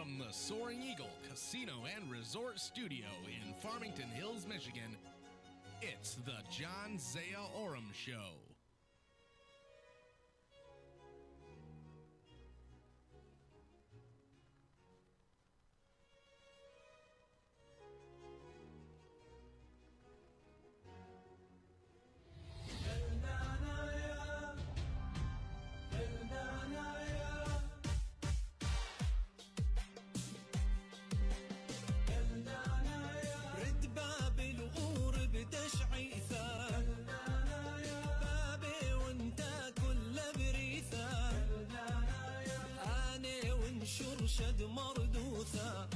From the Soaring Eagle Casino and Resort Studio in Farmington Hills, Michigan, it's the John Zia Oram Show. شد مردوثة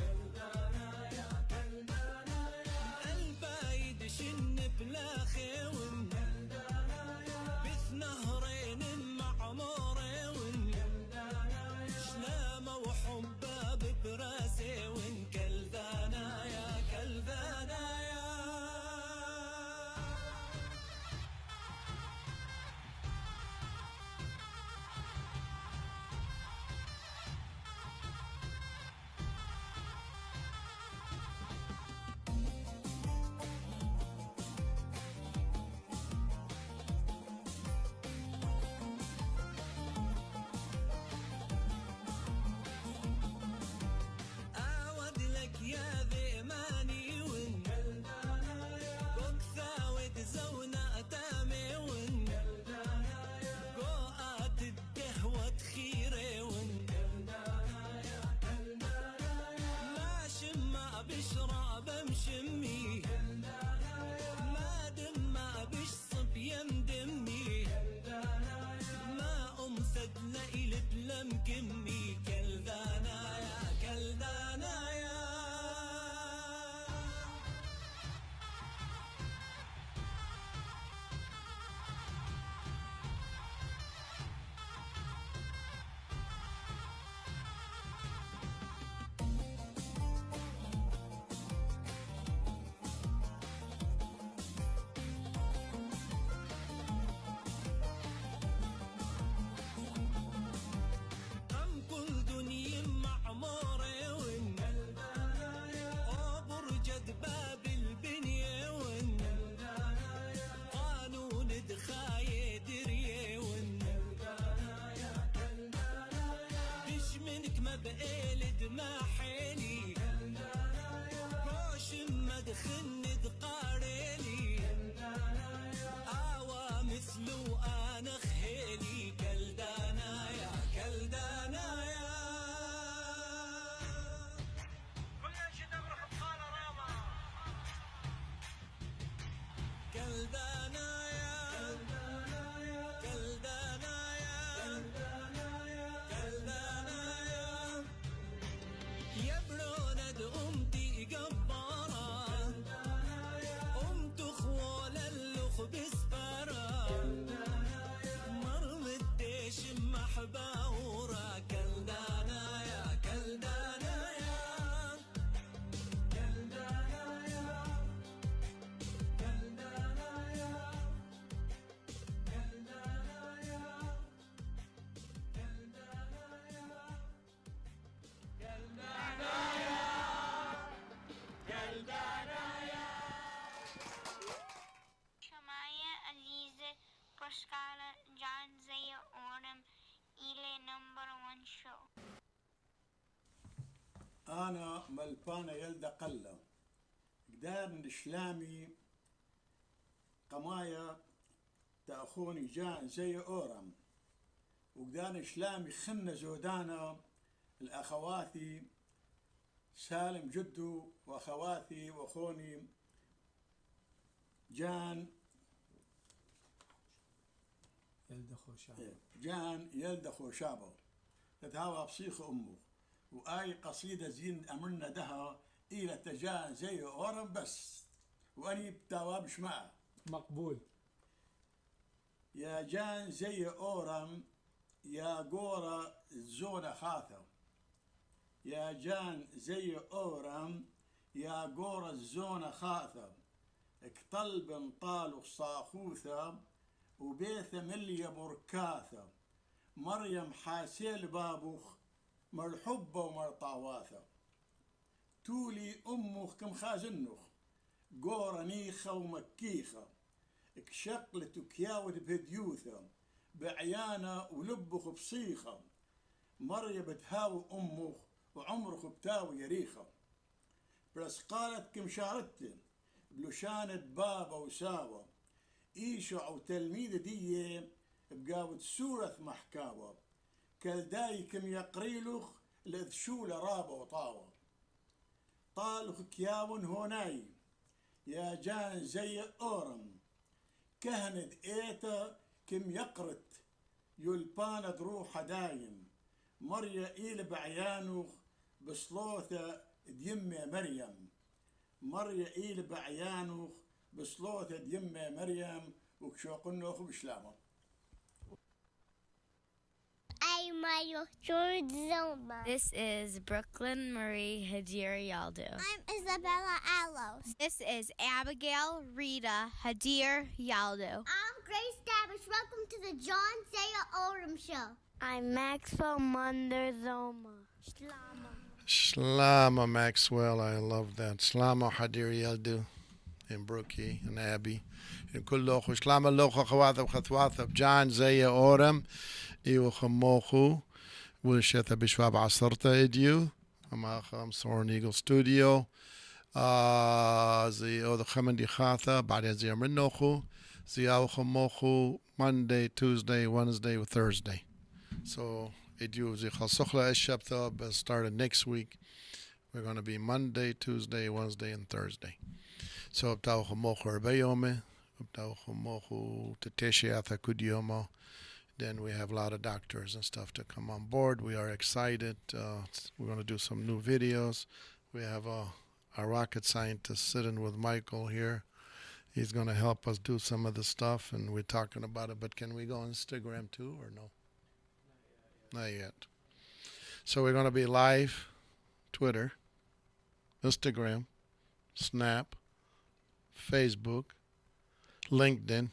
البايد شن بلا خيون بث نهرين معمورين شلامة وحباب براسي كلذانا يا كلذانا يا يا ذي ماني ون بكثاوت زونا أتامي ون قوات الدهوة خيري ون ما شما بشراب مشمي ما دما بشصب يمدمي ما أمثد ليلة لم كمي كلذانا يا كلذانا يا معموري ون وبرجد باب البنية ون قانون دخاية درية ون دش منك ما بقيلد ما حيلي روش ما دخن دقاريلي آوا مثلو أنا خيلي كلدانا يا كلدانا يا كلدانا يا كلدانا يا كلدانا يا يا برونة أمتي جبارة أمت خوال اللخ بسفارة مرمت ديش محباورة كلدانا يا كلدانا يا كلدانا يا شماية أليزة بوشكالة جان زيا أورم إلي نمبر 1 شو. أنا ملبانة يلدا قلة قدار نشلامي قمايا تأخوني جان زيا أورم وقدار نشلامي خنة زودانا الأخواتي سالم جدو وأخواتي وأخوني جان يلدا خوشابو تتهاوى بصيخ أمه وآي قصيدة زين أمرنا دها إلى تجان زي أورم بس وأني بتواب شماء مقبول. يا جان زي أورم يا قورة الزونة خاثة يا جان زي أورم يا قورة الزونة خاثة اكطلب طالو صاخوثة وبيث ملي بركاثة مريم حاسيل بابوخ مرحبة ومرطعواثة تولي أمخ كم خازنخ قورنيخة ومكيخة اكشقلت وكياوت بهديوثة بعيانة ولبخ بصيخة مرية بتهاوي أمخ وعمرخ بتاوي يريخة بس قالت كم شارتن بلوشانة بابا وساوة إيشع وتلميذ دي بقاوت سورة محكاوة كالداي كم يقريلخ لذشول رابة وطاوة طالخ كياون هوناي يا جان زي أورم كهند إيتا كم يقرت يلباند روح دايم مريا إيل بعيانوخ بصلوثة ديمة مريم مريا إيل بعيانوخ بصلوثة ديمة مريم وكشوقنوخ بشلامه I'm Mario George Zoma. This is Brooklyn Marie Hadir Yaldo. I'm Isabella Alos. This is Abigail Rita Hadir Yaldo. I'm Grace Davish. Welcome to the John Zia Oram Show. I'm Maxwell Munder Zoma. Shlama Maxwell, I love that. Shlama Hadir Yaldo and Brookie and Abby. And kullochu. Shlama locha chawatha chatwatha. John Zia Oram. إيو خموخو ولشتا بشواب عصرتا إديو أما خام سورن إيجل ستوديو زي أو خمن دي خاثة بعدين زي منوخو زي أو خموخو Monday, Tuesday, Wednesday, or Thursday. So إديو زي خلصخلا الشبثة but started next week. We're going to be Monday, Tuesday, Wednesday, and Thursday. So بتاو خموخو ربيومي بتاو خموخو تتشياثا كوديومو. Then we have a lot of doctors and stuff to come on board. We are excited. We're going to do some new videos. We have a rocket scientist sitting with Michael here. He's going to help us do some of the stuff, and we're talking about it. But can we go on Instagram too, or no? Not yet. So we're going to be live, Twitter, Instagram, Snap, Facebook, LinkedIn.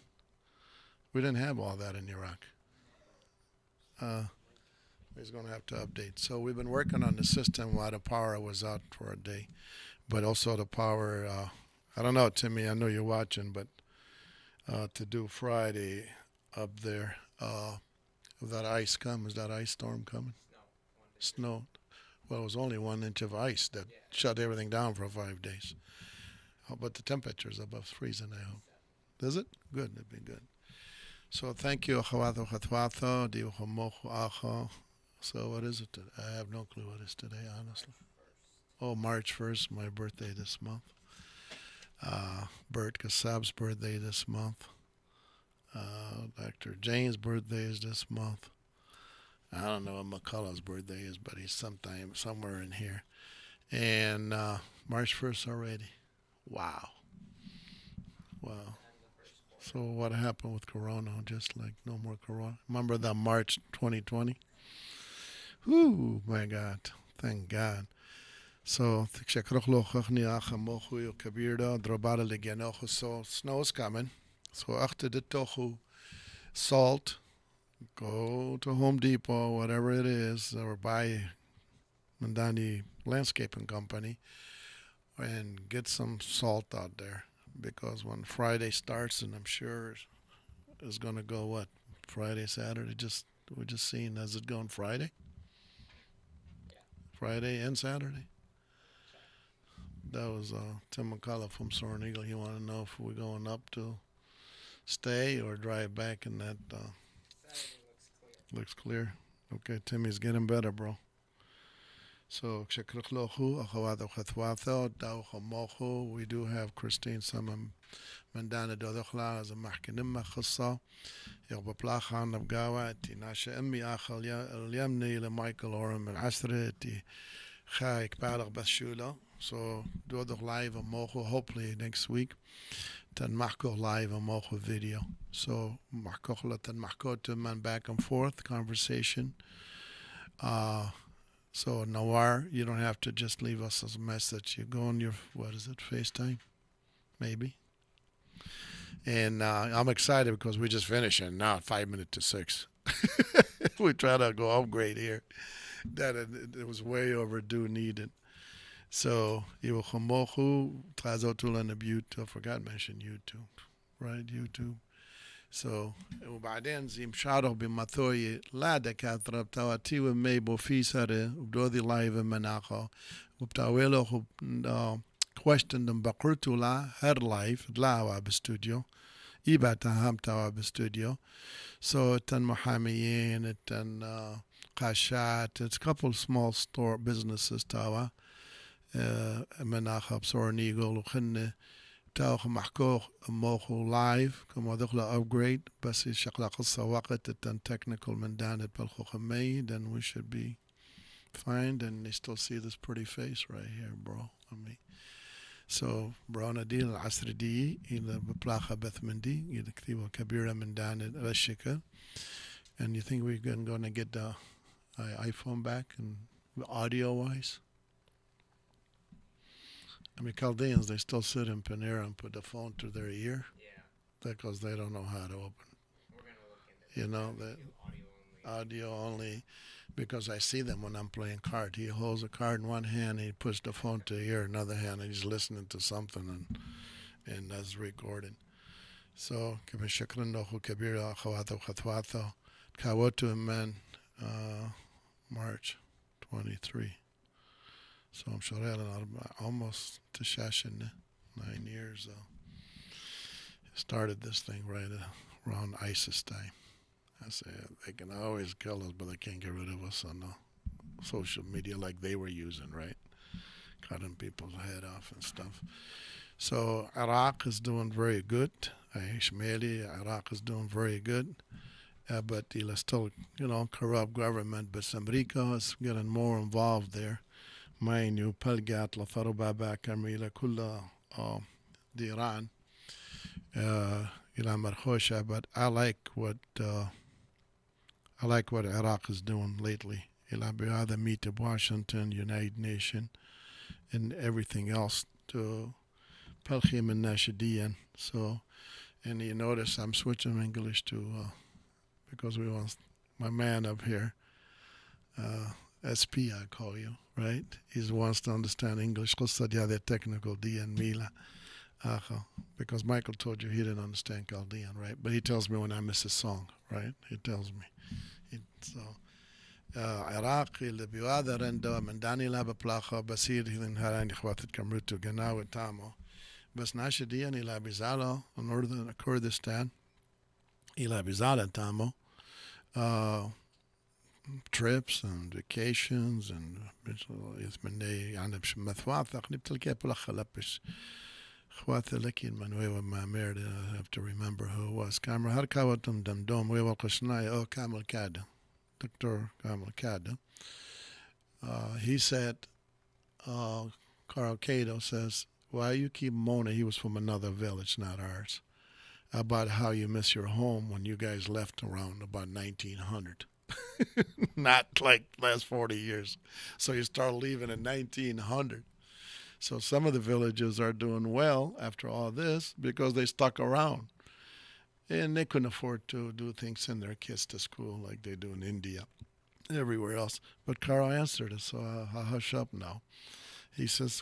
We didn't have all that in Iraq. He's going to have to update. So we've been working on the system while the power was out for a day. But also the power, I don't know, Timmy, I know you're watching, but to do Friday up there, if that ice comes, is that ice storm coming? Snow. Well, it was only 1 inch of ice that shut everything down for 5 days. But the temperature's above freezing, I hope. Does it? Good, it'd be good. So thank you, Achawato Chatwato, Diuchamochu Acha. So what is it? I have no clue what it is today, honestly. Oh, March 1st, my birthday this month. Bert Kassab's birthday this month. Dr. Jane's birthday is this month. I don't know what McCullough's birthday is, but he's sometime somewhere in here. And March 1st already. Wow. Wow. So what happened with Corona? Just like no more Corona. Remember that March 2020? Whoo, my God. Thank God. So snow is coming. So after the tohu, salt, go to Home Depot, whatever it is, or buy Mandani Landscaping Company and get some salt out there. Because when Friday starts, and I'm sure it's going to go, what, Friday, Saturday? We're just seeing, is it going Friday? Yeah. Friday and Saturday? That was Tim McCullough from Soaring Eagle. He wanted to know if we're going up to stay or drive back, and that Saturday looks clear. Okay, Timmy's getting better, bro. So, we do have Christine Samam Mandana Dodokhla as a Mahkinim Khassa. يغبطلاخ عن بقاوة ناشا أمي آخر اليمني لمايكل أورام العسرة خايك بالغ بشولة. So, Dodok live and Mocho, hopefully next week. Then Mahko live and Mocho video. So, Mahko let Mahko to man back and forth conversation. So Nawar, you don't have to just leave us as a message. You go on your, what is it, FaceTime? Maybe. And I'm excited because we just finished and now 5 minutes to 6. We try to go upgrade here. that it was way overdue needed. So Iwachamochu Trazotul and YouTube. I forgot to mention YouTube. Right, YouTube. So وبعدين زي مشارو بمثوي لا دكاترة بتاواتي ومي بوفيسر وبدودي لايف مناخو وبتاويلو question them بقرتو لا her life لا بستوديو إيبا تهم توا بستوديو so تن محاميين تن قاشات it's a couple small store businesses توا مناخو بصورنيغو وخنة تاخ محكوخ موخو لايف كما دخل upgrade بس شغلة قصة وقت التن technical من دانت بالخوخمي then we should be fine and they still see this pretty face right here bro I mean so برانا دي العصر دي إلى ببلاخة بث من دي إلى كتيبة كبيرة من دانت الشكل and you think we're gonna get the iPhone back and audio wise I mean, Chaldeans, they still sit in Panera and put the phone to their ear. Yeah. Because they don't know how to open. We're going to look into You know, that audio only. Because I see them when I'm playing card. He holds a card in one hand, and he puts the phone to the ear, another hand, and he's listening to something, and that's recorded. So, كمان شكرا له كبيرة أخواته وخطواته. كاوتو من March 23. So I'm sure almost to Shashin 9 years. Started this thing right around ISIS time. I say they can always kill us, but they can't get rid of us on social media like they were using, right? Cutting people's head off and stuff. So Iraq is doing very good. Ishmaeli, Iraq is doing very good. But it's still, corrupt government. But America is getting more involved there. Mind you, Palgat, Latharuba, Kamila, Kulla, Iran, Ila Markhosha, but I like what Iraq is doing lately. Ila Biada meet of Washington, United Nations, and everything else to Pelchim and Nashidian. So, and you notice I'm switching English to because we want my man up here. SP, I call you, right? He wants to understand English. The technical D and Mila. Because Michael told you he didn't understand Chaldean, right? But he tells me when I miss a song, right? He tells me. Iraq, اللي بيوادر عنده من داني لابا بلاخة بسير هذين هراني خواتت كمرتو جناوي تامو. بس ناشديا إلى بيزالا northern Kurdistan إلى بيزالا تامو. Trips and vacations and يتمنى يعني بش مثواثق نبتلقى بلخ لبش خواتي لكن من ويوا ما مرد I have to remember who it was كامر هركاوتم دمدوم ويوا القشناي أو كامل كادا Dr. Kamel Kada. He said Carl Cato says why you keep moaning, he was from another village, not ours, about how you miss your home when you guys left around about 1900. Not like last 40 years. So you start leaving in 1900. So some of the villages are doing well after all this because they stuck around. And they couldn't afford to do things, send their kids to school like they do in India, everywhere else. But Carl answered us, so I'll hush up now. He says,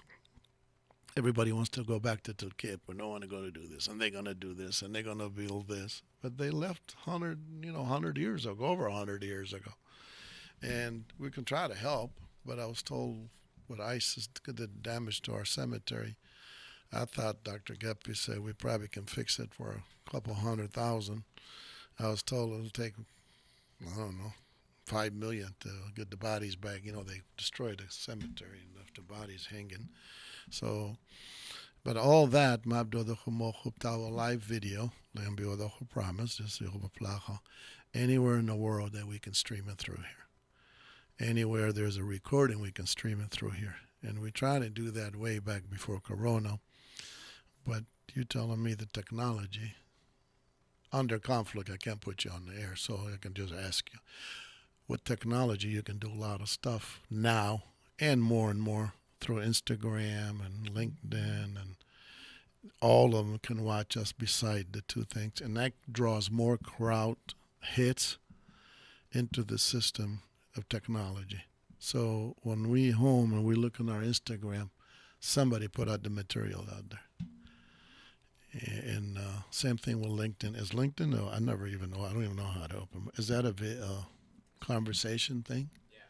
everybody wants to go back to Tulkip, but no one is going to do this, and they're going to do this, and they're going to build this. But they left 100 years ago, over 100 years ago. And we can try to help, but I was told what ISIS did damage to our cemetery. I thought Dr. Geppe said we probably can fix it for a couple $100,000. I was told it'll take, I don't know, $5 million to get the bodies back. They destroyed the cemetery and left the bodies hanging. So, but all that, a live video, promise, anywhere in the world that we can stream it through here. Anywhere there's a recording, we can stream it through here. And we tried to do that way back before Corona. But you're telling me the technology, under conflict, I can't put you on the air, so I can just ask you. With technology, you can do a lot of stuff now and more through Instagram and LinkedIn, and all of them can watch us beside the two things. And that draws more crowd hits into the system of technology. So when we home and we look on our Instagram, somebody put out the material out there. And same thing with LinkedIn. Is LinkedIn? No, I never even know. I don't even know how to open. Is that a conversation thing? Yeah.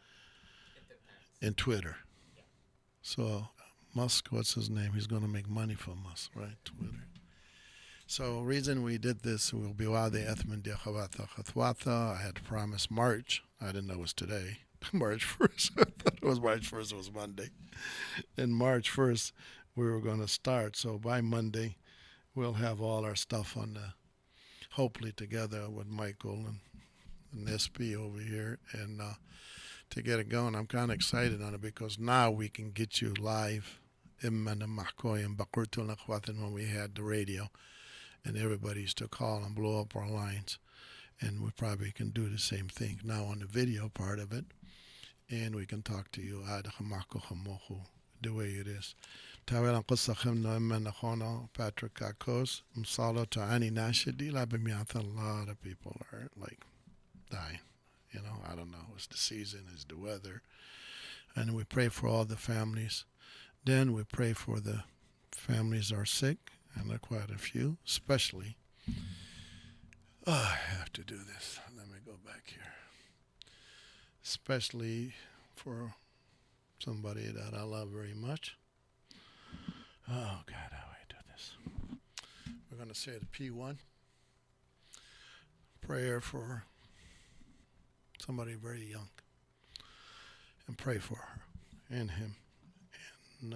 It depends. And Twitter. Yeah. So Musk, what's his name? He's going to make money from us, right? Twitter. So reason we did this, we'll be wadi ethman di khawatha khatwatha. I had promised March. I didn't know it was today. March 1st. I thought it was March 1st. It was Monday. And March 1st, we were going to start. So by Monday, we'll have all our stuff on the, hopefully together with Michael and SP over here, and to get it going. I'm kind of excited on it because now we can get you live when we had the radio, and everybody used to call and blow up our lines, and we probably can do the same thing now on the video part of it, and we can talk to you the way it is. تاويل قصة خمنا من أخونا Patrick Kakos مصالة تعاني ناشدي لا بمياث. A lot of people are like dying. You know, I don't know. It's the season, it's the weather. And we pray for all the families. Then we pray for the families that are sick, and there are quite a few, especially. Oh, I have to do this. Let me go back here. Especially for somebody that I love very much. Oh, God, how I do this. We're going to say the P1. Prayer for somebody very young. And pray for her and him. And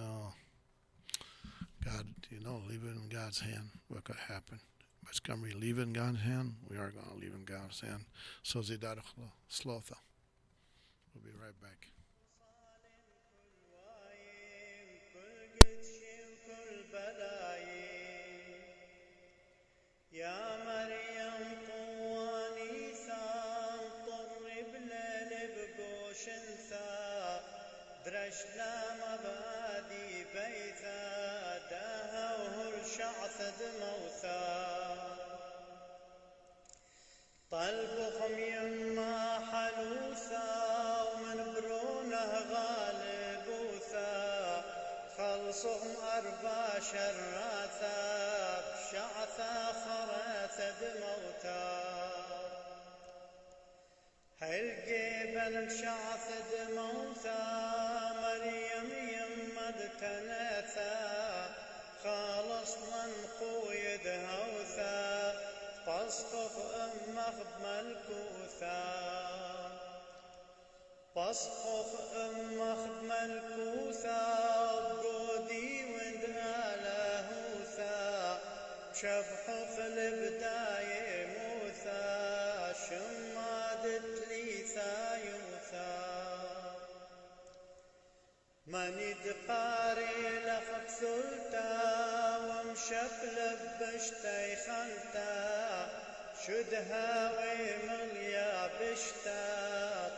God, leave it in God's hand. What could happen? But can we leave it in God's hand? We are going to leave it in God's hand. So Zidar Slotha. We'll be right back. يا مريم طواني سان طرب ليل بقوش انسا درش لا مبادي بيثا داها وهر شعث دموثا طلبهم يما حلوثا ومن برونه غالبوثا خلصهم أربع شراثا بشعثا خراثا دموتا هالجبل بشعث دموتا مريم يمد تناثا خالصنا نقويد هوثا تصفق أمخ بملكوثا تصفق أمخ بملكوثا قودي وند آلهوثا شبحف البداية موثا شمادت ليثا يوثا من يدقاري لخب ثلتا ومشفل بشتي خلتا شدها ويمليا بشتا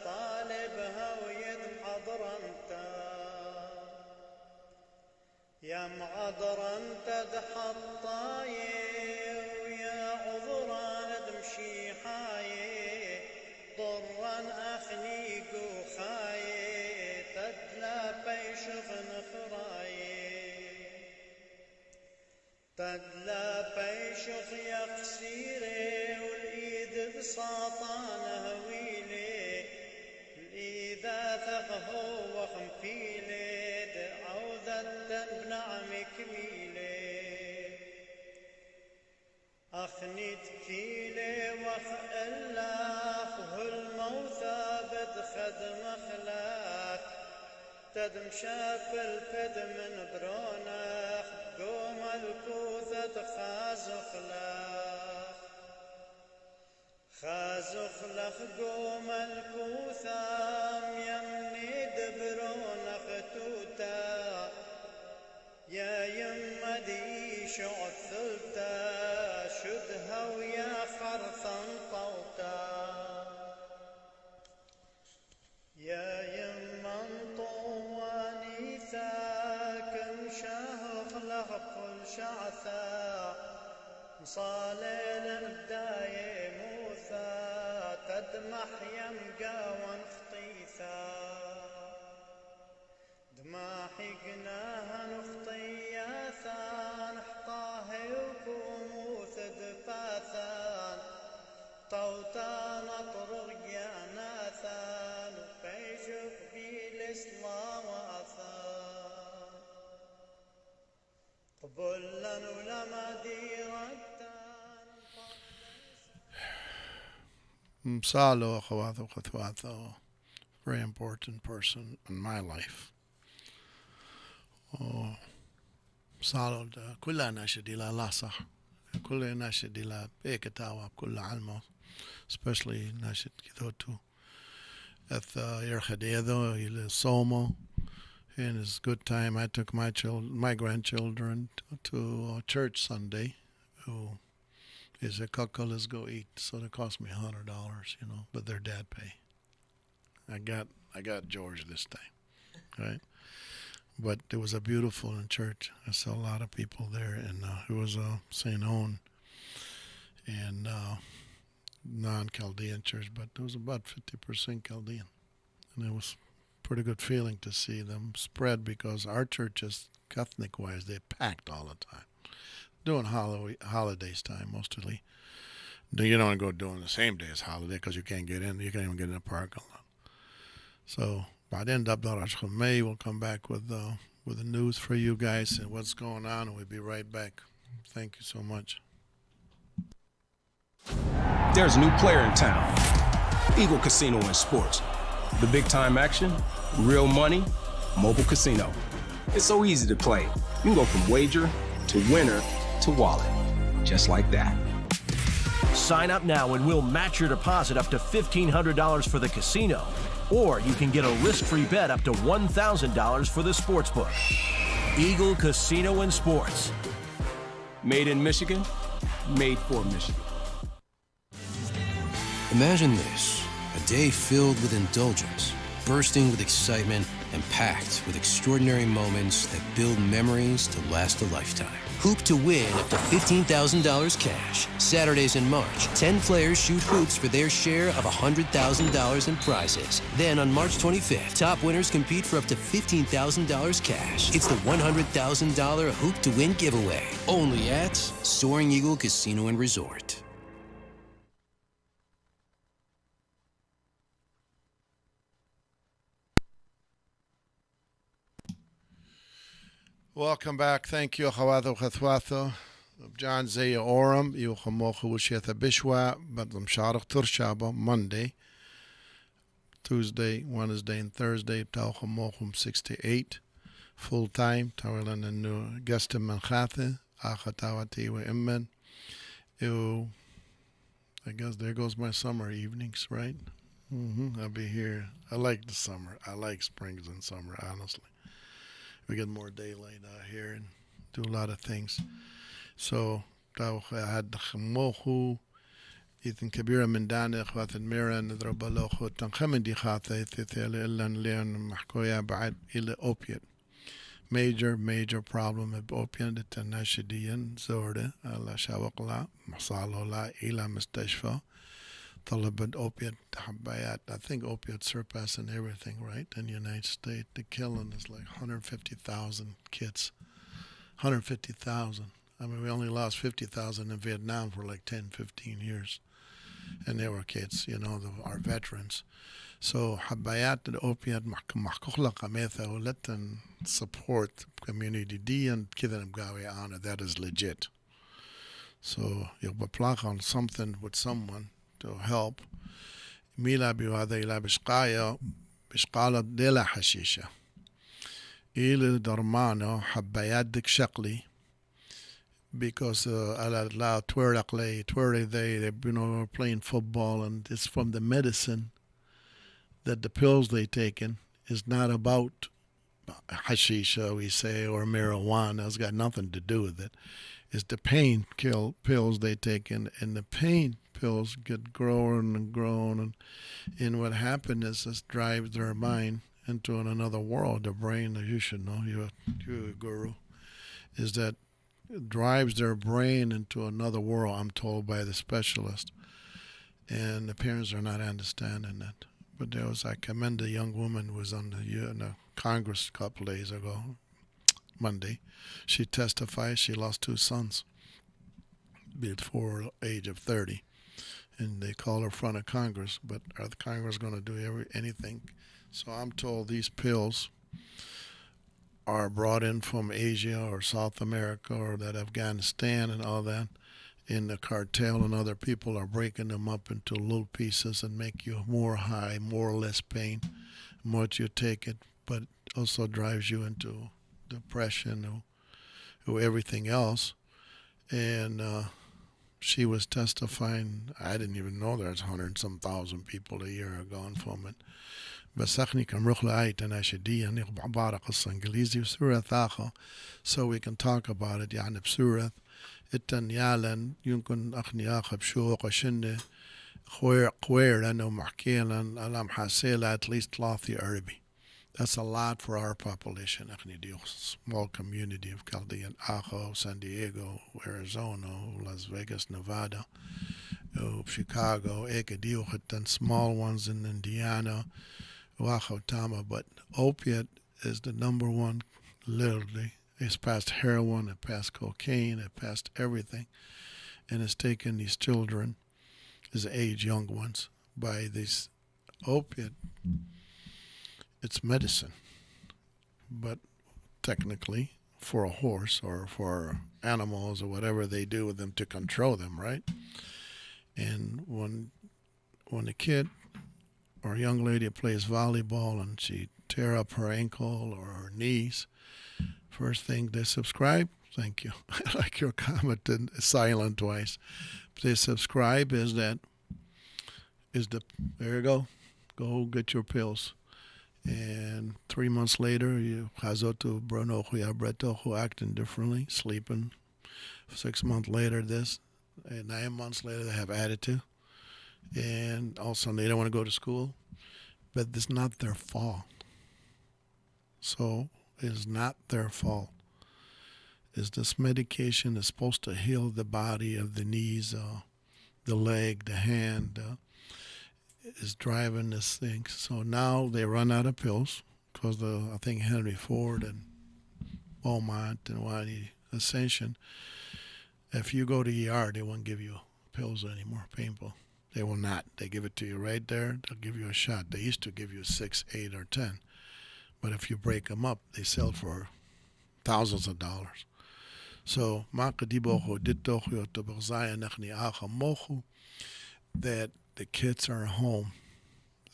طالبها ويد حضرنتا يا معذرنتا دحطاي ويا عذران دمشي حاي ضرا أخني قوخاي تدلا بيشغ نخراي تدلا بيشغ يا قصيري والإيد بساطانه ويلي الإيذا ثقه وخمفيلي عوذة بنعمك ميلي أخني تكيلي وخ الله الموثى بدخد مخلاك تدم شافل فد من برونخ قوم الكوثة خازخ لخ خازخ لخ قوم الكوثام يمني دبرونخ توتا يا يما دي شعب ثلتا شدها ويا خرثا طوتا يا يما طواني ثاكن شهخ لخ كل شعثا مصاليل بداية موثا تدمح يمقى وانخطيثا ما حقناها نخطياثان حطاها وكوموث دفاثان طوطان اطرق يا ناثان وبيشوف بالاسلام اثان قبلا ولما ديرتان Salo akhawatho khathwatho, very important person in my life. Oh, Salo da kulla nashidila lasah, kulla nashidila bekatawa kulla almo, especially nashid kithotu. At Yerchadedo, il Somo, in his good time, I took my grandchildren to church Sunday. Who is a couple let's go eat, so it cost me $100, but their dad pay. I got George this time, right? But it was a beautiful in church. I saw a lot of people there, and it was a St. Owen and non-Chaldean church, but it was about 50% Chaldean, and it was a pretty good feeling to see them spread because our churches, Catholic-wise, they're packed all the time. Doing holidays time mostly. You don't go doing the same day as holiday because you can't get in. You can't even get in the parking lot. So by the end of May, we'll come back with the news for you guys and what's going on, and we'll be right back. Thank you so much. There's a new player in town. Eagle Casino and Sports. The big time action, real money, mobile casino. It's so easy to play. You can go from wager to winner to wallet, just like that. Sign up now and we'll match your deposit up to $1,500 for the casino. Or you can get a risk-free bet up to $1,000 for the sportsbook. Eagle Casino and Sports. Made in Michigan, made for Michigan. Imagine this, a day filled with indulgence, bursting with excitement, and packed with extraordinary moments that build memories to last a lifetime. Hoop to win up to $15,000 cash. Saturdays in March, 10 players shoot hoops for their share of $100,000 in prizes. Then on March 25th, top winners compete for up to $15,000 cash. It's the $100,000 Hoop to Win giveaway. Only at Soaring Eagle Casino and Resort. Welcome back. Thank you, Khawatho Khathwatho. John Zia Oram, you Khamoku Wushetha Bishwa, but Sharuk Turshaba, Monday, Tuesday, Wednesday, and Thursday, Tau Khamokum 68, full time, Tawalan and New Gustim Mankhathe, Akhatawati wa Immen. I guess there goes my summer evenings, right? I'll be here. I like the summer. I like springs and summer, honestly. We get more daylight out here and do a lot of things. So, I had Mohu, Ethan Kabira Mendana, Khwathan Mira, Nadrabaloho, Tankhamidi Khate, Thithel, Ilan Leon, Mahkoya, Ba'ad, Ila opiate. Major problem of opiate, the Tanashidian, Zorda, Allah Shawakla, Masalola, Ila Mustashfa. Talibad opiate habayat. I think opiates surpassing everything, right? In the United States, the killing is like 150,000 kids. 150,000. I mean, we only lost 50,000 in Vietnam for like 10, 15 years. And they were kids, our veterans. So habayat the opiate mahkukhla qametha let them support community D and kidan gawi honor. That is legit. So you'll plug on something with someone to help. Mila biwada ila bishqaya bishqala dela hashisha. Il darmano habayadik shakli because ala la twerle they playing football, and it's from the medicine that the pills they taken is not about hashisha, we say, or marijuana. It's got nothing to do with it. It's the pain pills they taken, and the pain pills get grown and grown, and what happened is this drives their mind into another world. The brain, as you should know, you're a guru, is that it drives their brain into another world, I'm told by the specialist, and the parents are not understanding that. But I commend a young woman who was on the Congress a couple days ago, Monday. She testified she lost 2 sons before age of 30. And they call her front of Congress, but are the Congress going to do anything? So I'm told these pills are brought in from Asia or South America or that Afghanistan and all that, and the cartel and other people are breaking them up into little pieces and make you more high, more or less pain, the more you take it, but also drives you into depression or everything else. And she was testifying. I didn't even know there's 100-some thousand people a year are gone from it. بس أخني كان روح لآية ناشدية نيخ بعبارة قصة إنجليزي وسورة ثاقة so we can talk about it يعني بسورة إتن يالن يمكن أخني آخر بشوق وشنة خوير لأنه محكيلا ألام حاسيلا at least لاثي أربي. That's a lot for our population. أخني ديو small community of Chaldean, Ajo, San Diego, Arizona, Las Vegas, Nevada, Chicago, Eka Dio, small ones in Indiana, Oaxaca, but opiate is the number one, literally. It's past heroin, it passed cocaine, it passed everything. And it's taken these children, his age, young ones, by this opiate. It's medicine. But technically, for a horse or for animals or whatever they do with them to control them, right? And when a kid or a young lady plays volleyball and she tear up her ankle or her knees, first thing they subscribe. Thank you. I like your comment and silent twice. They subscribe is there you go. Go get your pills. And 3 months later, you hazotu bronochu yabretochu acting differently, sleeping. 6 months later, this. And 9 months later, they have attitude. And all of a sudden, they don't want to go to school. But it's not their fault. So it's not their fault. Is this medication is supposed to heal the body of the knees, the leg, the hand, is driving this thing. So now they run out of pills because I think Henry Ford and Beaumont and Wadi Ascension, if you go to ER, they won't give you pills anymore, painful. They will not. They give it to you right there. They'll give you a shot. They used to give you 6, 8, or 10. But if you break them up, they sell for thousands of dollars. So, that the kids are home.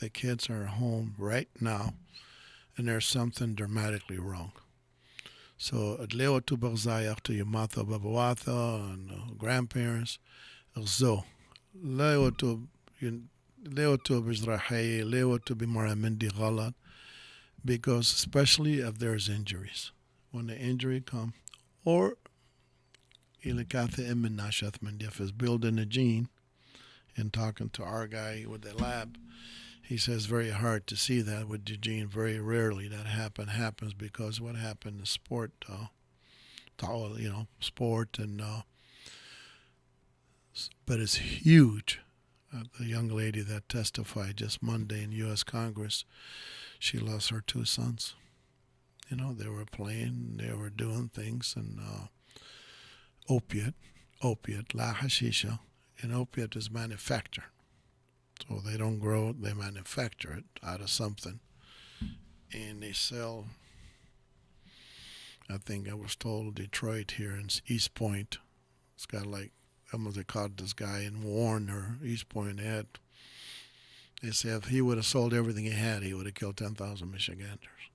The kids are home right now, and there's something dramatically wrong. So, Leo to Barzayach to your mother, Babawatha, and grandparents, so Leo to Bizrahi, Leo to Bimaramindi Galat, because especially if there's injuries. When the injury comes, or Ilikatha Emin Nashath Mandif is building a gene. And talking to our guy with the lab, he says very hard to see that with the gene. Very rarely that happens because what happened in sport, sport and but it's huge. The young lady that testified just Monday in U.S. Congress, she lost her 2 sons. They were playing, they were doing things, and opiate, la hashisha. And opiate is manufactured. So they don't grow it, they manufacture it out of something. And they sell, I think I was told, Detroit here in East Point. It's got like, they caught this guy in Warner, East Point. They say if he would have sold everything he had, he would have killed 10,000 Michiganders.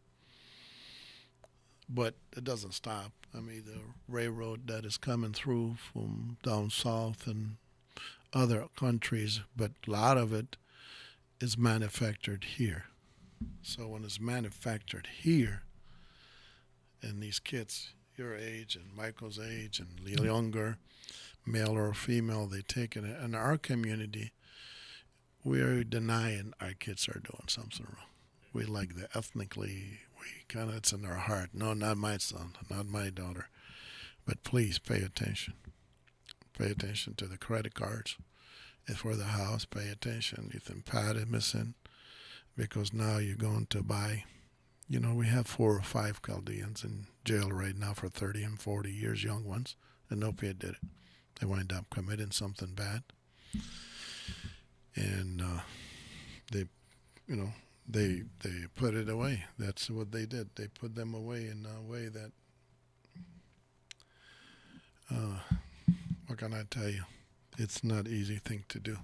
But it doesn't stop. I mean, the railroad that is coming through from down south and other countries, but a lot of it is manufactured here. So when it's manufactured here, and these kids, your age and Michael's age and younger, male or female, they take it. In our community, we are denying our kids are doing something wrong. We like the ethnically, it's in our heart. No, not my son, not my daughter. But please pay attention. Pay attention to the credit cards. If for the house, pay attention. You think Pat is missing. because now you're going to buy, we have 4 or 5 Chaldeans in jail right now for 30 and 40 years, young ones, and nobody did it. They wind up committing something bad, and they put it away. That's what they did. They put them away in a way that, what can I tell you? It's not an easy thing to do.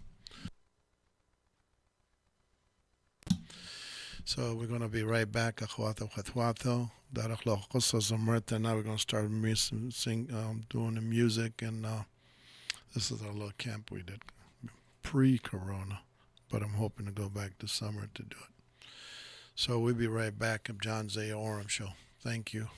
So we're going to be right back. Now we're going to start doing the music, and this is our little camp we did pre-corona, but I'm hoping to go back this summer to do it. So we'll be right back. I'm John Zia Oram Show. Thank you.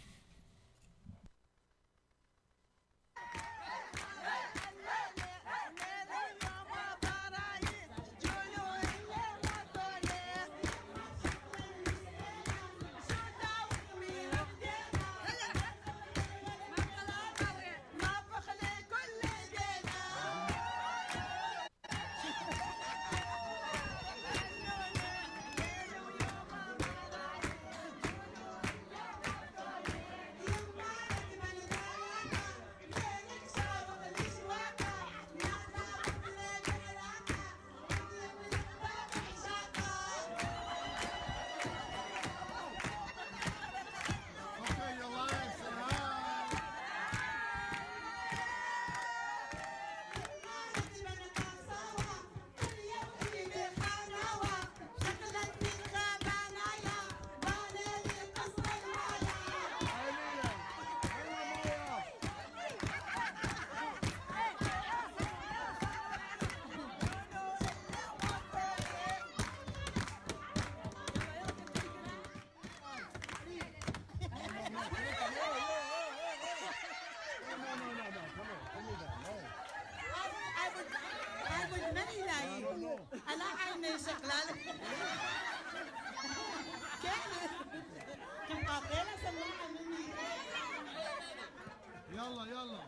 يلا يلا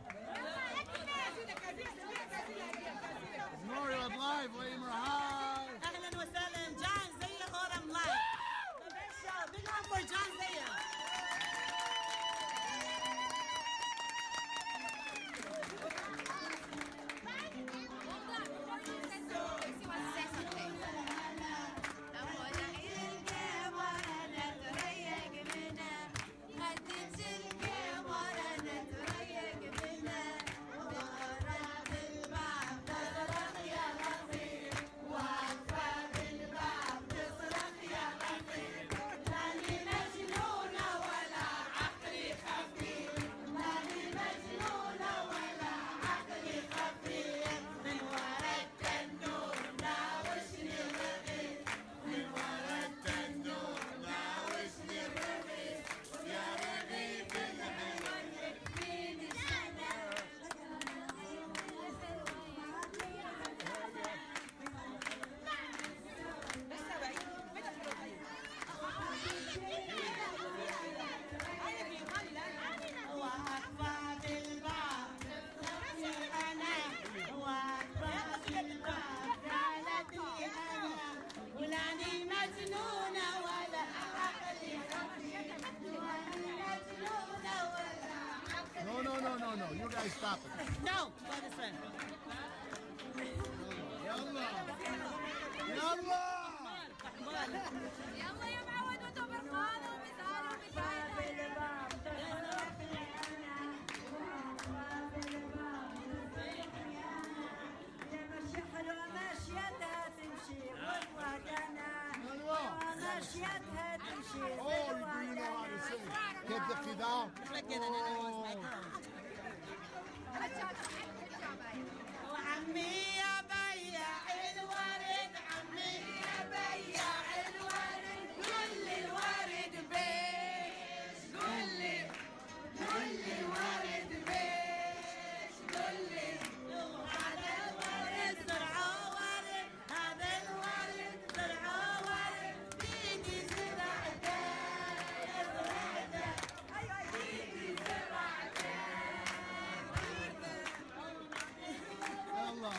نور لايف وإمر هاي اهلا وسهلا جان زيا اورام لايف big up for John Zia. No, you guys stop it. No, go this way. يلا يا معود وتبرقان ومثال ماشيتها تمشي. Oh, you know how to sing. Get the fidal. وعمي يا بياع الورد عمي يا بياع الورد كل الورد بيش كل الورد بيش كل هذا الورد زرعه ورد هذا الورد زرعه ورد بيدي زرعته بيدي زرعته يلا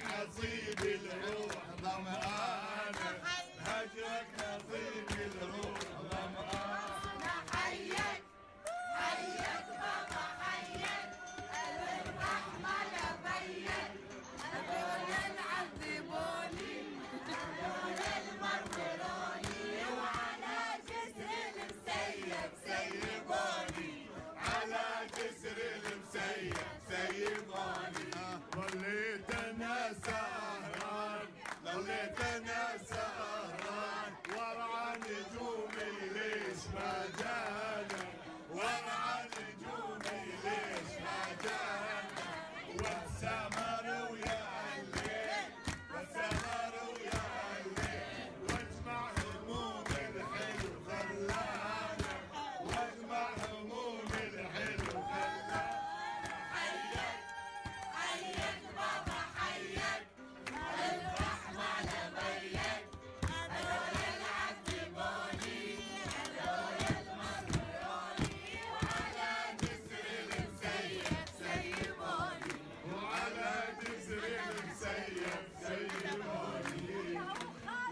نصيب الروح ظمآنة هجرك نصيب الروح ظمآنة حيك حيك بابا حيك الرحمة لبيك هدول العذبوني هدول المرضروني وعلى جسر المسيب سيبوني على جسر المسيب سيبوني ظليت انا سهران ظليت انا سهران ورعى نجومي ليش ما جانا ورعى نجومي ليش ما جانا والسمر ويا الليل والسمر ويا الليل واجمع هموم الحلو خلانا واجمع هموم الحلو خلانا حيك حيك بابا حيك الرحمة لبيك هدول العذبوني هدول المرضروني وعلى جسر المسيب سيبوني وعلى جسر المسيب سيبوني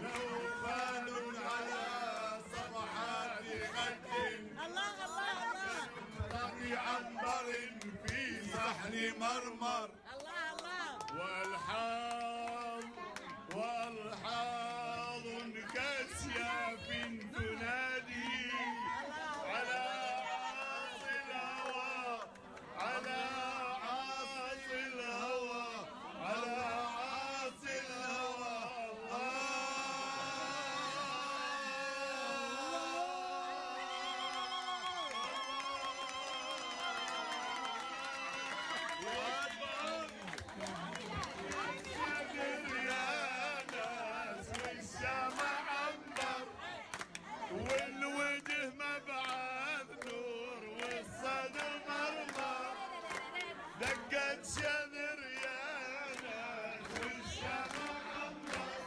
لو خالوا على صفحات خد الله الله الله طري عنبر في صحن مرمر الله الله والحاض والحاض كاسياف تنادي على عاصي الهوى على عاصي الهوى على عاصي الهوى والوجه مبعث نور والصدر مرمر دقت شذر يا ناس والشمع عنبر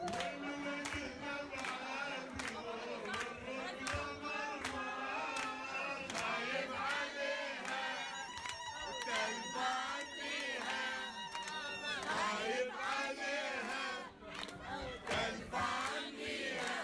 والوجه مبعث نور والركن مرمر خايف عليها وتلفان فيها خايف عليها تلفان فيها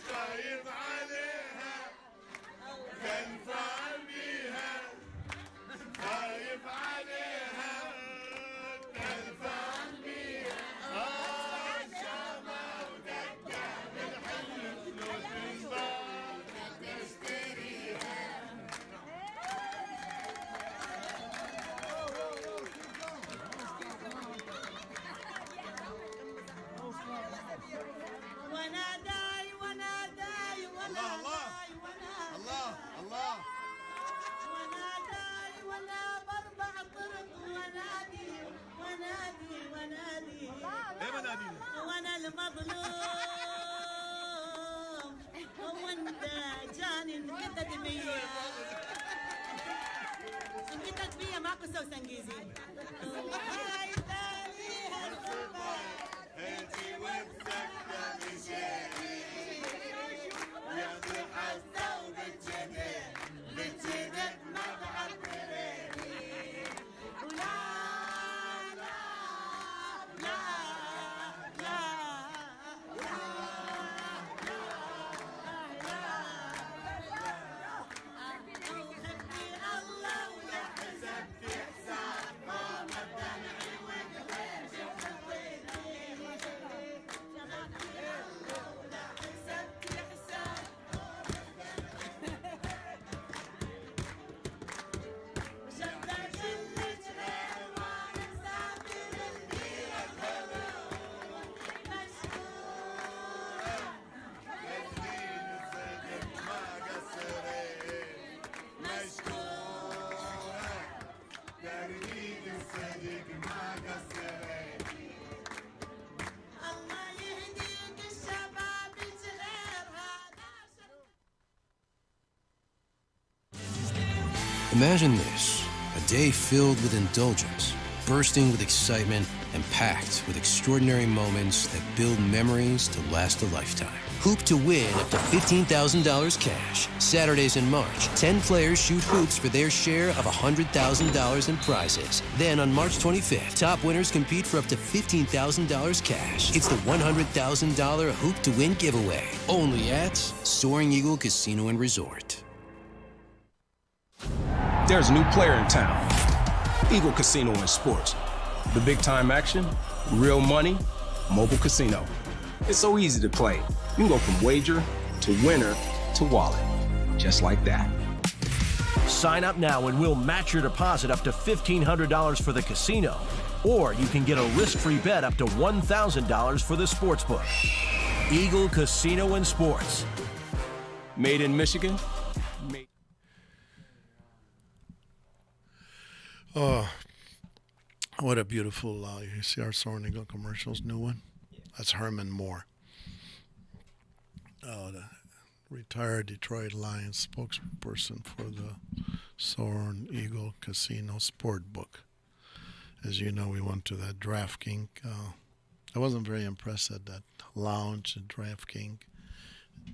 خايف عليها تنفعل بيها خايف عليها تنفعل بيها شامة ودقة بالحلم فلوس بالصار تشتريها وناداي وناداي وناداي الله الله وناداي ولا بربع طرق ونادي ونادي ونادي ايه منادي وانا المظلوم وانت جاني انقتت بيا انقتت بيا معكو سو سنجيزي هاي تالي هالصبح هاتي وبسكة بشيري يا ضحى الثوب الجديد بالجديد ما بعبريني ولا لا لا لا لا لا خبي الله ولا حسبتي حساب Imagine this, a day filled with indulgence, bursting with excitement, and packed with extraordinary moments that build memories to last a lifetime. Hoop to win up to $15,000 cash. Saturdays in March, 10 players shoot hoops for their share of $100,000 in prizes. Then on March 25th, top winners compete for up to $15,000 cash. It's the $100,000 Hoop to Win giveaway. Only at Soaring Eagle Casino and Resort. There's a new player in town. Eagle Casino and Sports. The big time action, real money, mobile casino. It's so easy to play. You can go from wager to winner to wallet. Just like that. Sign up now and we'll match your deposit up to $1,500 for the casino. Or you can get a risk-free bet up to $1,000 for the sportsbook. Eagle Casino and Sports. Made in Michigan. Oh, what a beautiful, you see our Soaring Eagle commercials, new one? That's Herman Moore. The retired Detroit Lions spokesperson for the Soaring Eagle Casino Sport Book. As you know, we went to that DraftKings. I wasn't very impressed at that lounge at DraftKings.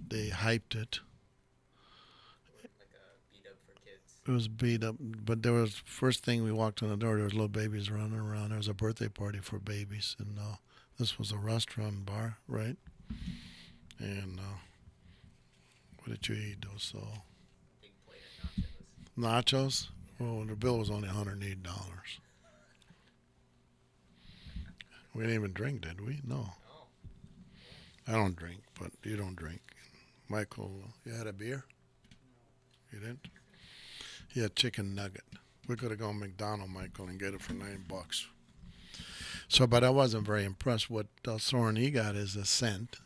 They hyped it. It was beat up, but there was, first thing we walked in the door, there was little babies running around. There was a birthday party for babies, and this was a restaurant bar, right? And what did you eat, though? So big plate of nachos. Nachos? Well, the bill was only $108. We didn't even drink, did we? No. I don't drink, but you don't drink. Michael, you had a beer? You didn't? He had chicken nugget. We could have gone McDonald's, Michael, and get it for $9. So, but I wasn't very impressed. What Soaring Eagle got is a scent,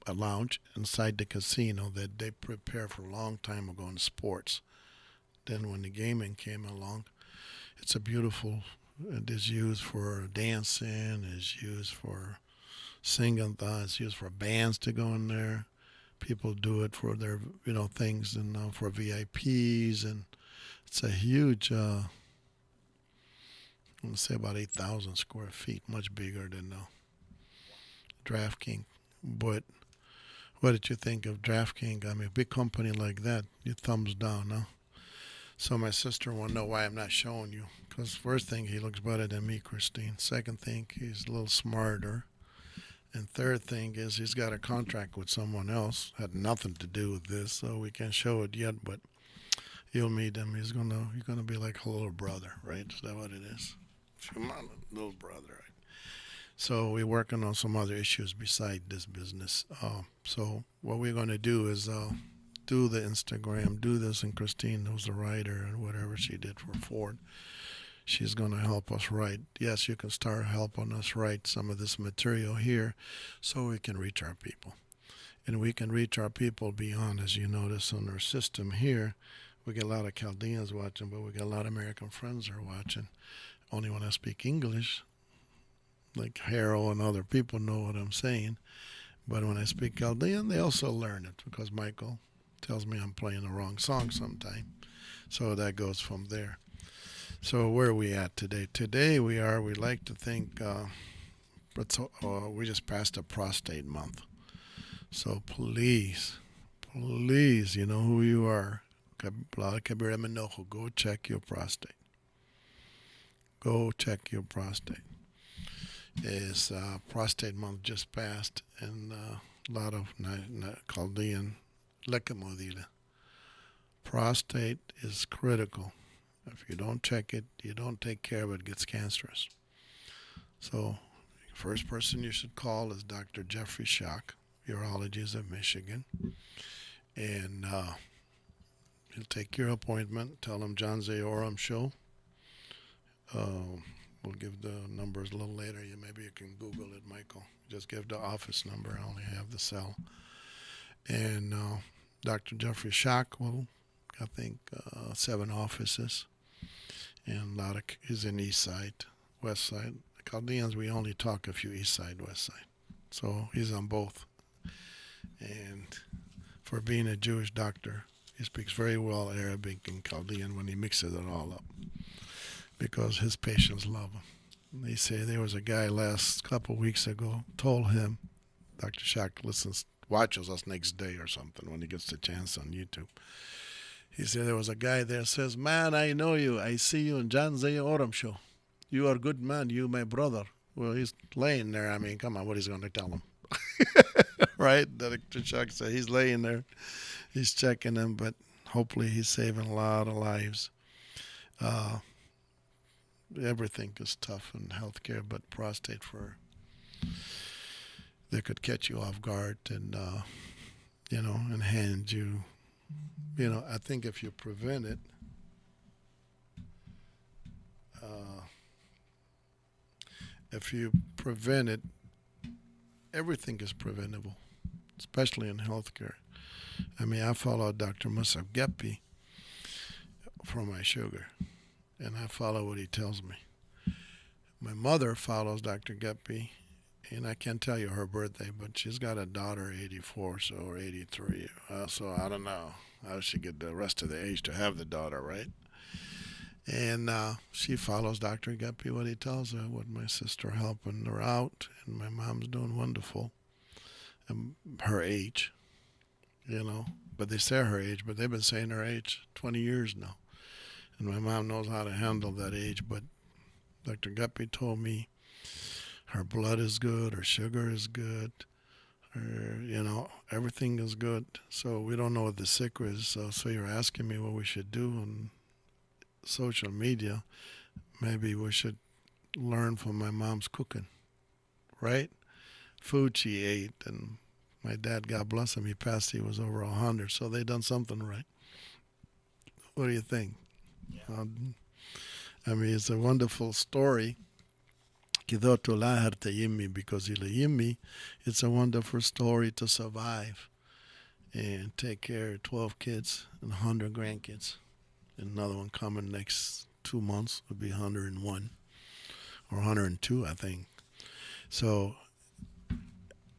a lounge inside the casino that they prepared for a long time ago in sports. Then when the gaming came along, it's a beautiful, it is used for dancing, it's used for singing, it's used for bands to go in there. People do it for their, things and for VIPs, and it's a huge, I'm going to say about 8,000 square feet, much bigger than DraftKings. But what did you think of DraftKings? I mean, a big company like that, you thumbs down, huh? So my sister want to know why I'm not showing you. Because first thing, he looks better than me, Christine. Second thing, he's a little smarter. And third thing is he's got a contract with someone else. Had nothing to do with this, so we can't show it yet. But you'll meet him. He's gonna be like a little brother, right? Is that what it is? Come on, little brother. Right? So we're working on some other issues beside this business. So what we're gonna do is do the Instagram, do this, and Christine, who's the writer and whatever she did for Ford, she's going to help us write. Yes, you can start helping us write some of this material here so we can reach our people. And we can reach our people beyond, as you notice on our system here. We get a lot of Chaldeans watching, but we got a lot of American friends that are watching. Only when I speak English, like Harold and other people know what I'm saying. But when I speak Chaldean, they also learn it because Michael tells me I'm playing the wrong song sometime. So that goes from there. So where are we at today? Today we like to think, we just passed a prostate month. So please, you know who you are. Go check your prostate. Go check your prostate. It's prostate month just passed, and a lot of Chaldean lekamodila. Prostate is critical. If you don't check it, you don't take care of it, it gets cancerous. So first person you should call is Dr. Jeffrey Schock, Urologist of Michigan. And he'll take your appointment, tell him John Zia Oram show. We'll give the numbers a little later. Maybe you can Google it, Michael. Just give the office number. I only have the cell. And Dr. Jeffrey Schock will, I think, 7 offices. And a lot of, he's in East Side, West Side. The Chaldeans, we only talk a few East Side, West Side. So he's on both. And for being a Jewish doctor, He speaks very well Arabic and Chaldean when he mixes it all up because his patients love him. They say there was a guy last couple weeks ago told him, Dr. Shak watches us next day or something when he gets the chance on YouTube. He said there was a guy there says, man, I know you. I see you in John Zia Oram show. You are a good man. You my brother. Well, he's laying there. I mean, come on, what he's going to tell him? Right? Dr. Shak said he's laying there. He's checking him, but hopefully he's saving a lot of lives. Everything is tough in healthcare, but prostate they could catch you off guard and, and hand you, I think if you prevent it, everything is preventable, especially in healthcare. I mean, I follow Dr. Musab Gepi for my sugar, and I follow what he tells me. My mother follows Dr. Gepi, and I can't tell you her birthday, but she's got a daughter, 84 or 83. So I don't know how she get the rest of the age to have the daughter, right? And she follows Dr. Gepi, what he tells her, with my sister helping her out, and my mom's doing wonderful. And her age, but they say her age, but they've been saying her age 20 years now. And my mom knows how to handle that age, but Dr. Gepi told me her blood is good, her sugar is good, everything is good. So we don't know what the secret is. So you're asking me what we should do on social media. Maybe we should learn from my mom's cooking, right? Food she ate, and my dad, God bless him, he passed, he was over 100, so they done something right. What do you think? Yeah. I mean, it's a wonderful story. Because it's a wonderful story to survive and take care of 12 kids and 100 grandkids. Another one coming next 2 months would be 101 or 102, I think. So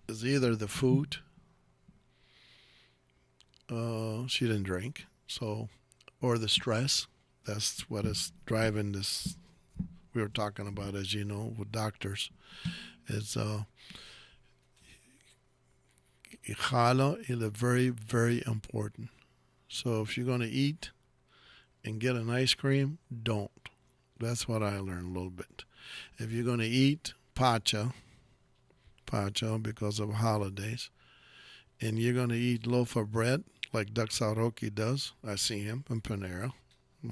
it's either the food, she didn't drink, or the stress. That's what is driving this. We were talking about, as you know, with doctors. It's Ikhala is very, very important. So if you're going to eat and get an ice cream, don't. That's what I learned a little bit. If you're going to eat pacha because of holidays, and you're going to eat loaf of bread like Duck Sauroki does, I see him in Panera.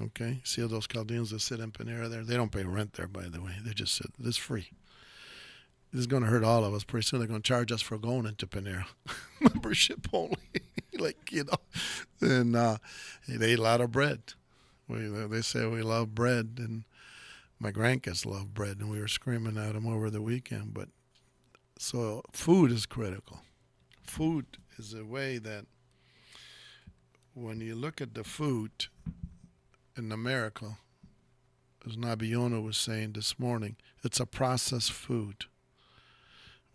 Okay, see all those Chaldeans that sit in Panera there? They don't pay rent there, by the way. They just sit. It's free. This is going to hurt all of us. Pretty soon they're going to charge us for going into Panera. Membership only. And they eat a lot of bread. They say we love bread, and my grandkids love bread, and we were screaming at them over the weekend. But so food is critical. Food is a way that when you look at the food in America, as Nabiona was saying this morning, it's a processed food.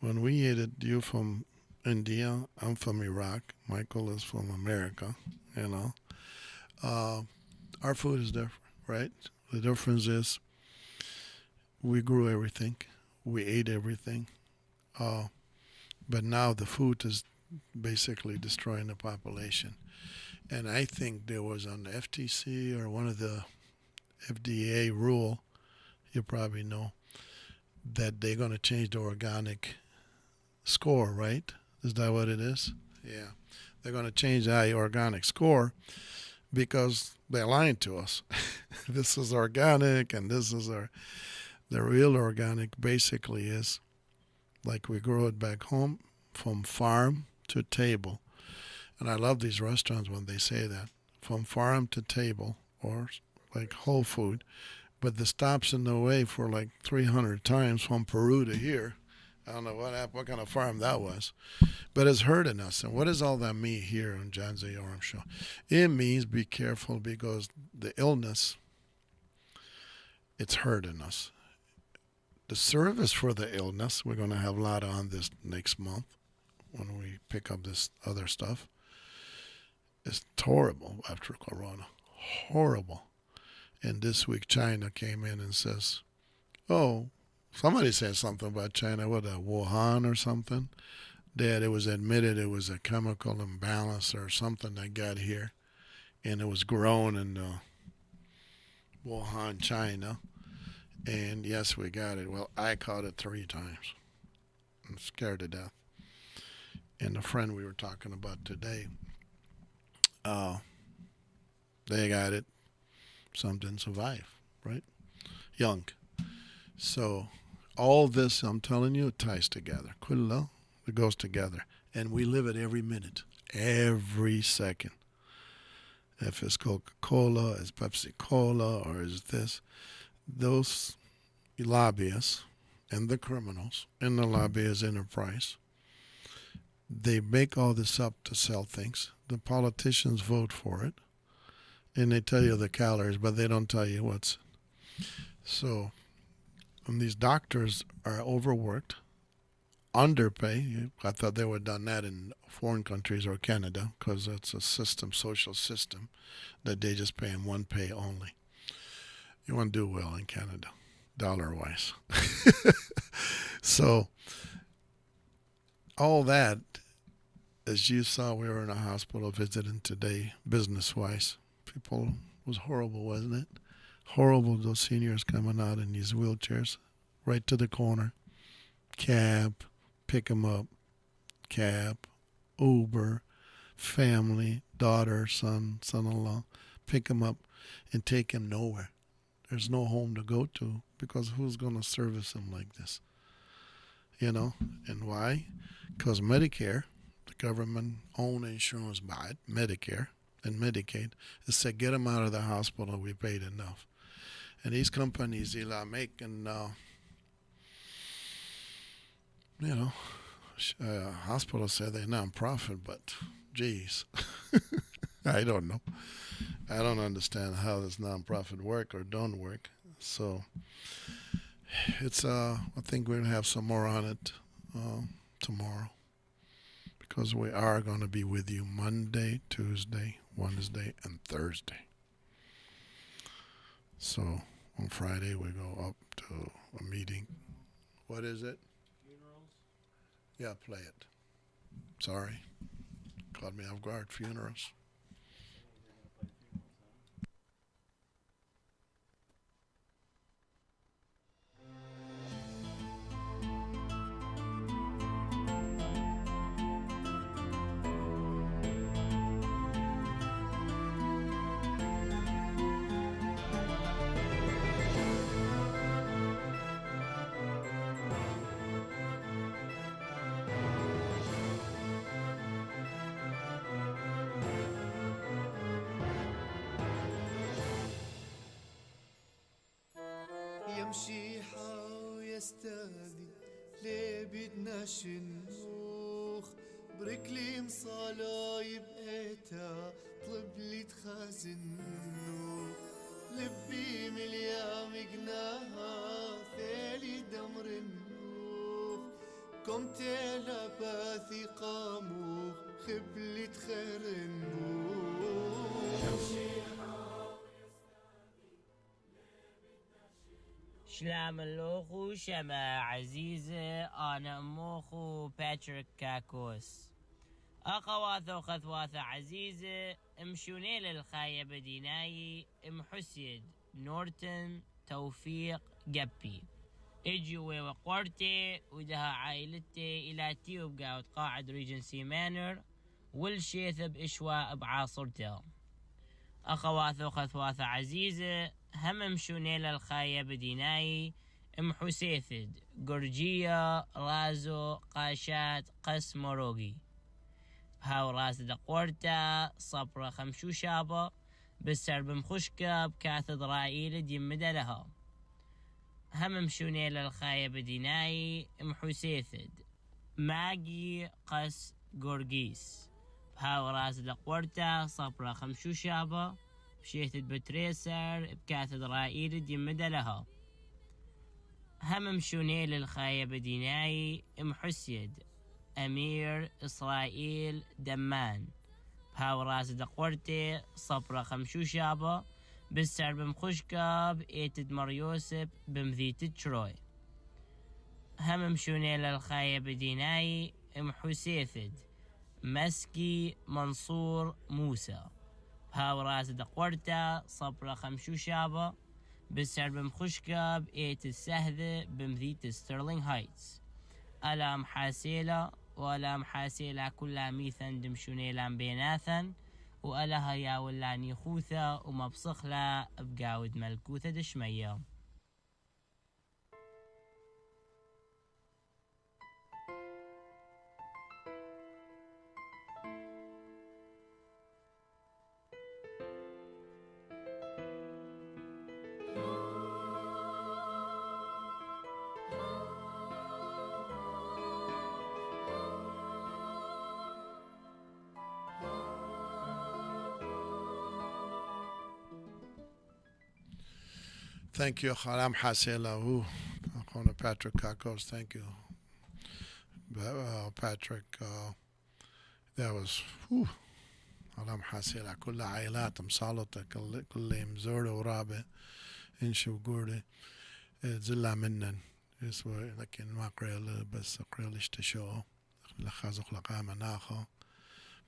When we eat it, you from India, I'm from Iraq, Michael is from America, our food is different, right? The difference is we grew everything, we ate everything, but now the food is basically destroying the population. And I think there was on the FTC or one of the FDA rule, you probably know, that they're going to change the organic score, right? Is that what it is? Yeah. They're going to change the organic score because they're lying to us. This is organic and this is the real organic basically is like we grow it back home from farm to table. And I love these restaurants when they say that, from farm to table, or like whole food. But the stops in the way for like 300 times from Peru to here. I don't know what kind of farm that was. But it's hurting us. And what does all that mean here on John Zia Oram Show? It means be careful because the illness, it's hurting us. The service for the illness, we're going to have a lot on this next month when we pick up this other stuff. It's horrible after Corona. Horrible. And this week China came in and says, oh, somebody said something about China, what, Wuhan or something? That it was admitted it was a chemical imbalance or something that got here. And it was grown in Wuhan, China. And yes, we got it. Well, I caught it 3 times. I'm scared to death. And the friend we were talking about today, they got it. Some didn't survive, right? Young. So all this, I'm telling you, it ties together. It goes together. And we live it every minute, every second. If it's Coca-Cola, it's Pepsi-Cola, or is this, those lobbyists and the criminals and the lobbyist enterprise, they make all this up to sell things. The politicians vote for it, and they tell you the calories, but they don't tell you what's. So, and these doctors are overworked, underpay. I thought they would have done that in foreign countries or Canada, because it's a system, social system, that they just pay them one pay only. You want to do well in Canada, dollar-wise. So, all that, as you saw, we were in a hospital visiting today, business-wise. People, was horrible, wasn't it? Horrible, those seniors coming out in these wheelchairs, right to the corner. Cab, pick them up. Cab, Uber, family, daughter, son, son-in-law, pick them up and take them nowhere. There's no home to go to, because who's going to service them like this? You know, and why? Because Medicare, the government-owned insurance by it, Medicare and Medicaid, it said, get them out of the hospital, we paid enough. And these companies, they're making, hospitals say they're non-profit, but geez, I don't know. I don't understand how this non-profit work or don't work. So it's, I think we're going to have some more on it tomorrow, because we are going to be with you Monday, Tuesday, Wednesday, and Thursday. So on Friday we go up to a meeting. What is it? Funerals? Yeah, play it. Sorry. Caught me off guard. Funerals. يمشي حاو يستاذي ليه بدنا شنوخ بركلي مصالاي بقيتها طلب لي تخازنوخ لبي مليام جناها ثالي دمر النوخ كم تيلا باثي قاموخ خبلي تخير النوخ يمشي شلام اللوخو شما عزيزة أنا أموخو باتريك كاكوس أخواثو خثواثة عزيزة امشوني للخاية بديناي امحسيد نورتن توفيق جبي اجوا وقورتي ودها عائلتي إلى تيوبقا وتقاعد ريجنسي مانر والشيث بإشواء بعاصرته أخواثو خثواثة عزيزة هم مشوني للخاية بديناي محسيثد قرجية رازو قاشات قس مروقي هاو راس دقورتا صبرة خمشو شابة بالسرب مخشكة بكاثد رائيل ديمدا لها هم مشوني للخاية بديناي محسيثد ماقي قس قرقيس هاو راس دقورتا صبرة خمشو شابة بشيثد بتريسر بكاثد رائيل ديمدا لها هم مشوني للخاية بديناي محسيد أمير إسرائيل دمان بهاو راس دقورتي صبرة خمشو شابة بالسعر بمخشكب ايتد مريوسب بمذيت تشروي هم مشوني للخاية بديناي محسيثد مسكي منصور موسى بهاو راس دقورتا صبرة خمشو شابة بالسعر بمخشكب ايتد سهذة بمذيت ستيرلينغ هايتس ألا محاسيلة ولا محاسيلة كلها ميثن دمشونيلان بيناثن وألا هيا ولا نيخوثة ومبصخلة بقاود ملكوثة دشمية. Thank you, Chalam Hasela. Akona Patrick Kakos. Thank you, Patrick. That was Chalam Hasela. كل عائلات مصالطة كل مزورة ورابع إنشو قوري زلا منن يسوى لكن ما قريل بس قريل اشتشو لخازق لقامة ناخو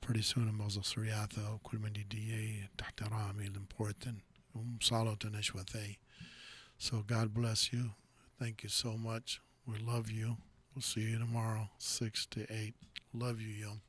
pretty soon مغزق سرياثة وكل من دي تحت رامي الامبورتن ومصالطة نشوثي. So God bless you. Thank you so much. We love you. We'll see you tomorrow, 6 to 8. Love you, Yom.